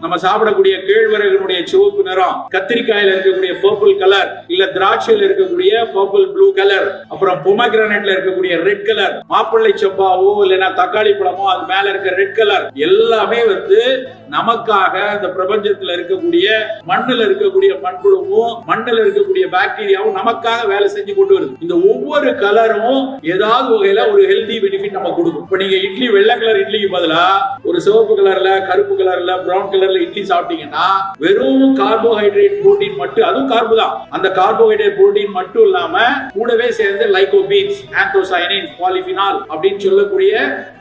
நம்ம சாப்பிடக்கூடிய கேழ்வரகுடைய சிவப்பு நிறம், கத்திரிக்காயில இருக்கக்கூடிய பர்பிள் கலர், இல்ல திராட்சையில இருக்கக்கூடிய பர்பிள் ப்ளூ கலர், அப்புறம் பொமக்ரானேட்ல இருக்கக்கூடிய ரெட் கலர், மாப்பிள்ளை செவ்வாவோ இல்லைன்னா தக்காளி பழமோ அது மேல இருக்க ரெட் கலர், எல்லாமே நமக்காக இந்த பிரபஞ்சத்துல இருக்கக்கூடிய மண்ணுல இருக்கக்கூடிய மண்புழுவும் மண்ணுல இருக்கக்கூடிய பாக்டீரியாவும் நமக்காக வேலை செஞ்சு கொண்டு வருது. இந்த ஒவ்வொரு கலரும் ஏதாவது வகையில ஒரு ஹெல்தி பெனிஃபிட் நம்ம கொடுக்கும். இப்ப நீங்க இட்லி வெள்ளை கலர் இட்லிக்கு பதிலா ஒரு சிவப்பு கலர்ல, கருப்பு கலர்ல, பிரவுன் கலர்ல இட்லி சாப்பிட்டீங்கன்னா வெறும் கார்போஹைட்ரேட் புரோட்டீன் மட்டும், அதுவும் கார்பு தான், அந்த கார்போஹைட்ரேட் புரோட்டீன் மட்டும் இல்லாம கூடவே சேர்ந்து லைகோபீன்ஸ், ஆந்தோசயனின்ஸ், பாலிஃபினால் அப்படின்னு சொல்லக்கூடிய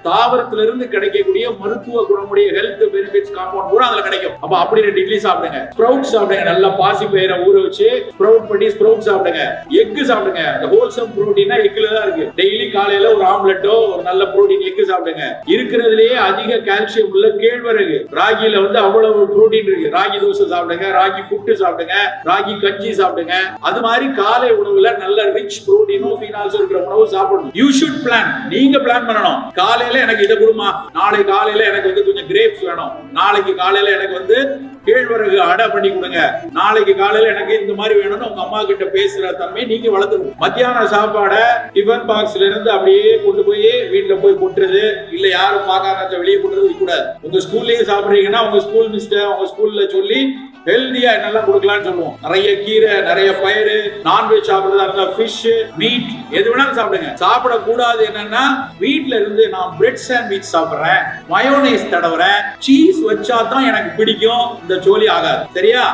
தாவரத்திலிருந்து கிடைக்கக்கூடிய மருத்துவ குணமுடைய ஹெல்த் பெனிஃபிட்ஸ் காம்பவுண்ட் கூட அதுல கிடைக்கும். அப்ப அப்படி ரெண்டு இட்லி சாப்பிடுங்க. ஸ்ப்ரவுட் சாப்பிடுங்க, நல்லா பாசி பயிரை ஊற வச்சு ஸ்ப்ரவுட் பண்ணி ஸ்ப்ரவுட் சாப்பிடுங்க. எக் சாப்பிடுங்க, அந்த ஹோல்சம் புரோட்டீனா எக்ல தான் இருக்கு. டெய்லி காலையில ஒரு ஆம்லெட்டோ ஒரு நல்ல புரோட்டீன் எக் சாப்பிடுங்க. இருக்கிறதுலயே அதிக கால்சியம் உள்ள கேழ்வரகு, ராகில அவ்வளவு புரோட்டீன் இருக்கு. ராகி தோசை சாப்பிடுங்க, ராகி புட்டு சாப்பிடுங்க, ராகி கஞ்சி சாப்பிடுங்க. அது மாதிரி காலை உணவுல நல்ல ரிச் புரோட்டீனும் ஃபீனால்ஸும் இருக்கிற உணவு சாப்பிடணும். You should plan. நீங்க பிளான் பண்ணணும். காலையில எனக்கு இதை கொடுமா, நாளை காலையில எனக்கு கொஞ்சம் கிரேப்ஸ் வேணும், நாளைக்கு காலையில எனக்கு கேழ்வரகு அடை பண்ணி கொடுங்க, நாளைக்கு காலையில எனக்கு இந்த மாதிரி வேணும்னு உங்க அம்மா கிட்ட பேசுற தன்மை நீங்க வளர்த்துக்கணும். மத்தியான சாப்பாடை டிஃபன் பாக்ஸ்ல இருந்து அப்படியே கொண்டு போய் வீட்டுல போய் கொட்டுறது, இல்ல யாரும் பார்க்காத வெளியே கொட்டுறது கூடாது. உங்க ஸ்கூல்லயே சாப்பிடுறீங்கன்னா உங்க ஸ்கூல் மிஸ்டர் உங்க ஸ்கூல்ல சொல்லி ஹெல்தியா என்னெல்லாம் கொடுக்கலாம்னு சொல்லுவோம். நிறைய கீரை, நிறைய பயிறு, நான்வெஜ் சாப்பிடுறதா இருந்தா ஃபிஷ், மீட், எது வேணாலும் சாப்பிடுங்க. சாப்பிடக்கூடாது என்னன்னா வீட்டுல இருந்து நான் பிரெட் சாண்ட்விச் சாப்பிடுறேன், மயோனைஸ் தடவுறேன், சீஸ் வச்சா தான் எனக்கு பிடிக்கும், இந்த ஜோலி ஆகாது. சரியா?